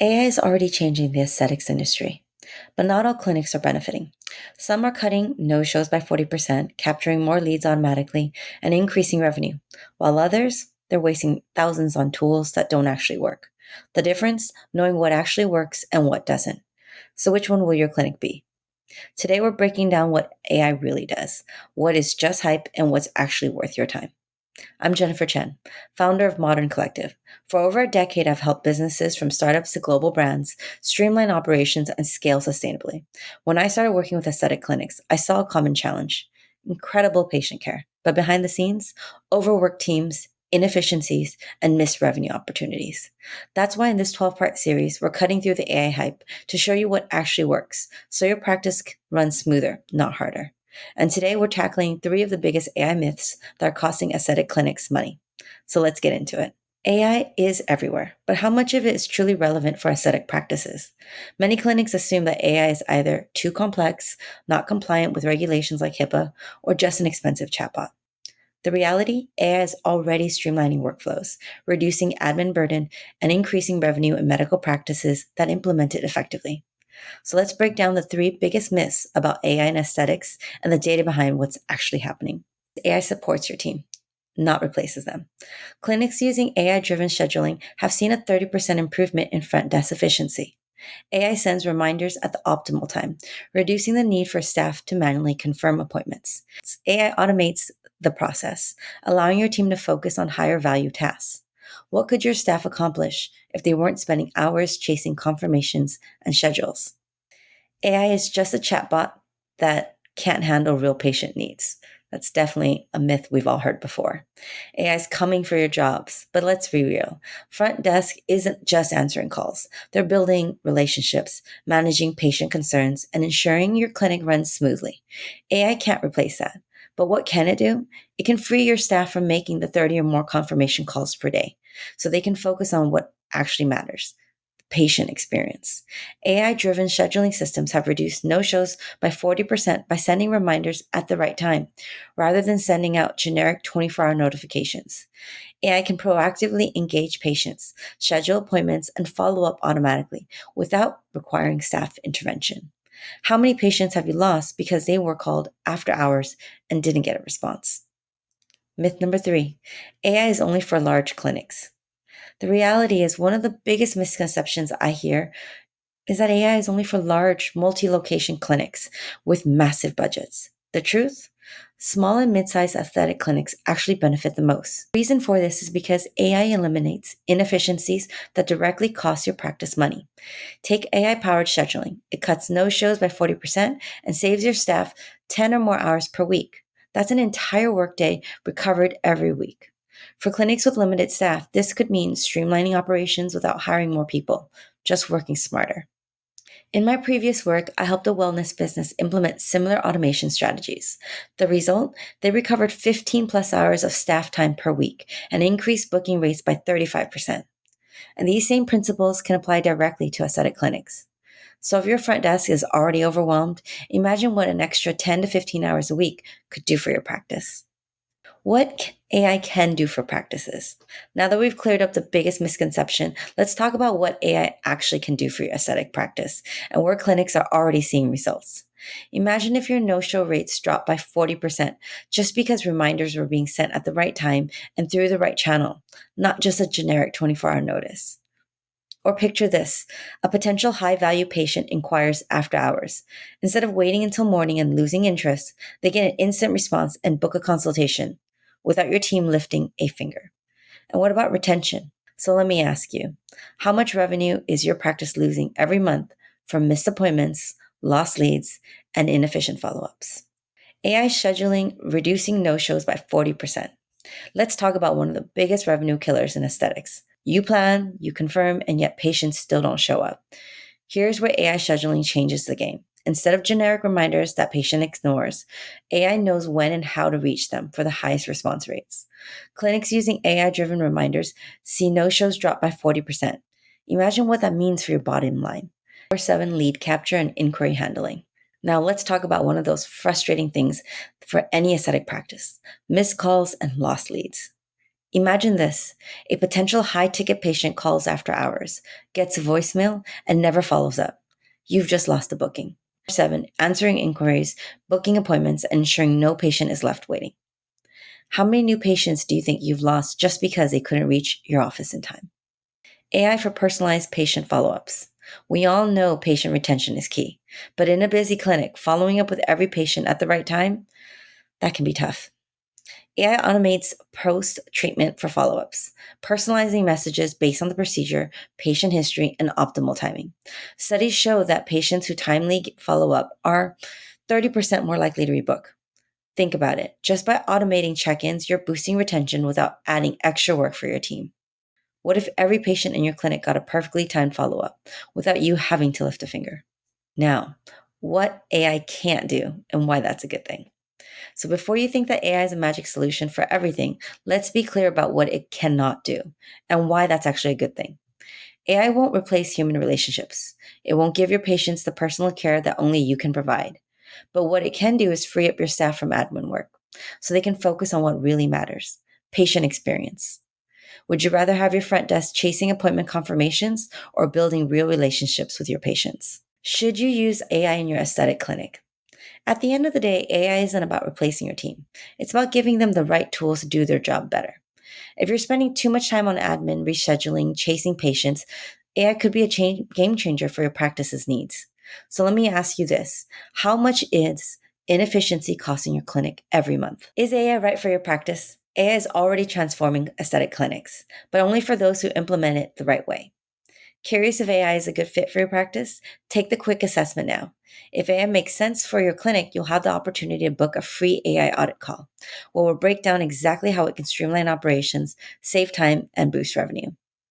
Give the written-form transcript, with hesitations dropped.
AI is already changing the aesthetics industry, but not all clinics are benefiting. Some are cutting no shows by 40%, capturing more leads automatically, and increasing revenue, while others, they're wasting thousands on tools that don't actually work. The difference? Knowing what actually works and what doesn't. So, which one will your clinic be? Today, we're breaking down what AI really does, what is just hype, and what's actually worth your time. I'm Jennifer Chen, founder of Modern Collective. For over a decade, I've helped businesses from startups to global brands streamline operations and scale sustainably. When I started working with aesthetic clinics, I saw a common challenge: incredible patient care, but behind the scenes, overworked teams, inefficiencies, and missed revenue opportunities. That's why in this 12-part series, we're cutting through the AI hype to show you what actually works so your practice runs smoother, not harder. And today we're tackling 3 of the biggest AI myths that are costing aesthetic clinics money. So let's get into it. AI is everywhere, but how much of it is truly relevant for aesthetic practices? Many clinics assume that AI is either too complex, not compliant with regulations like HIPAA, or just an expensive chatbot. The reality, AI is already streamlining workflows, reducing admin burden, and increasing revenue in medical practices that implement it effectively. So let's break down the 3 biggest myths about AI and aesthetics and the data behind what's actually happening. AI supports your team, not replaces them. Clinics using AI-driven scheduling have seen a 30% improvement in front desk efficiency. AI sends reminders at the optimal time, reducing the need for staff to manually confirm appointments. AI automates the process, allowing your team to focus on higher value tasks. What could your staff accomplish if they weren't spending hours chasing confirmations and schedules? AI is just a chatbot that can't handle real patient needs. That's definitely a myth we've all heard before. AI is coming for your jobs, but let's be real. Front desk isn't just answering calls. They're building relationships, managing patient concerns, and ensuring your clinic runs smoothly. AI can't replace that. But what can it do? It can free your staff from making the 30 or more confirmation calls per day so they can focus on what actually matters: patient experience. AI-driven scheduling systems have reduced no-shows by 40% by sending reminders at the right time, rather than sending out generic 24-hour notifications. AI can proactively engage patients, schedule appointments, and follow up automatically without requiring staff intervention. How many patients have you lost because they were called after hours and didn't get a response? Myth number 3, AI is only for large clinics. The reality is, one of the biggest misconceptions I hear is that AI is only for large multi-location clinics with massive budgets. The truth? Small and mid-sized aesthetic clinics actually benefit the most. The reason for this is because AI eliminates inefficiencies that directly cost your practice money. Take AI-powered scheduling. It cuts no-shows by 40% and saves your staff 10 or more hours per week. That's an entire workday recovered every week. For clinics with limited staff, this could mean streamlining operations without hiring more people, just working smarter. In my previous work, I helped a wellness business implement similar automation strategies. The result? They recovered 15 plus hours of staff time per week and increased booking rates by 35%. And these same principles can apply directly to aesthetic clinics. So if your front desk is already overwhelmed, imagine what an extra 10 to 15 hours a week could do for your practice. What AI can do for practices. Now that we've cleared up the biggest misconception, let's talk about what AI actually can do for your aesthetic practice and where clinics are already seeing results. Imagine if your no-show rates dropped by 40% just because reminders were being sent at the right time and through the right channel, not just a generic 24-hour notice. Or picture this: a potential high-value patient inquires after hours. Instead of waiting until morning and losing interest, they get an instant response and book a consultation without your team lifting a finger. And what about retention? So let me ask you, how much revenue is your practice losing every month from missed appointments, lost leads, and inefficient follow-ups? AI scheduling reducing no-shows by 40%. Let's talk about one of the biggest revenue killers in aesthetics. You plan, you confirm, and yet patients still don't show up. Here's where AI scheduling changes the game. Instead of generic reminders that patient ignores, AI knows when and how to reach them for the highest response rates. Clinics using AI-driven reminders see no-shows drop by 40%. Imagine what that means for your bottom line. 24/7 lead capture and inquiry handling. Now let's talk about one of those frustrating things for any aesthetic practice: missed calls and lost leads. Imagine this: a potential high-ticket patient calls after hours, gets a voicemail, and never follows up. You've just lost a booking. 7, answering inquiries, booking appointments, and ensuring no patient is left waiting. How many new patients do you think you've lost just because they couldn't reach your office in time? AI for personalized patient follow-ups. We all know patient retention is key, but in a busy clinic, following up with every patient at the right time, that can be tough. AI automates post-treatment for follow-ups, personalizing messages based on the procedure, patient history, and optimal timing. Studies show that patients who timely follow up are 30% more likely to rebook. Think about it. Just by automating check-ins, you're boosting retention without adding extra work for your team. What if every patient in your clinic got a perfectly timed follow-up without you having to lift a finger? Now, what AI can't do and why that's a good thing. So before you think that AI is a magic solution for everything, let's be clear about what it cannot do and why that's actually a good thing. AI won't replace human relationships. It won't give your patients the personal care that only you can provide. But what it can do is free up your staff from admin work so they can focus on what really matters: patient experience. Would you rather have your front desk chasing appointment confirmations or building real relationships with your patients? Should you use AI in your aesthetic clinic? At the end of the day, AI isn't about replacing your team. It's about giving them the right tools to do their job better. If you're spending too much time on admin, rescheduling, chasing patients, AI could be a game changer for your practice's needs. So let me ask you this: how much is inefficiency costing your clinic every month? Is AI right for your practice? AI is already transforming aesthetic clinics, but only for those who implement it the right way. Curious if AI is a good fit for your practice? Take the quick assessment now. If AI makes sense for your clinic, you'll have the opportunity to book a free AI audit call, where we'll break down exactly how it can streamline operations, save time, and boost revenue.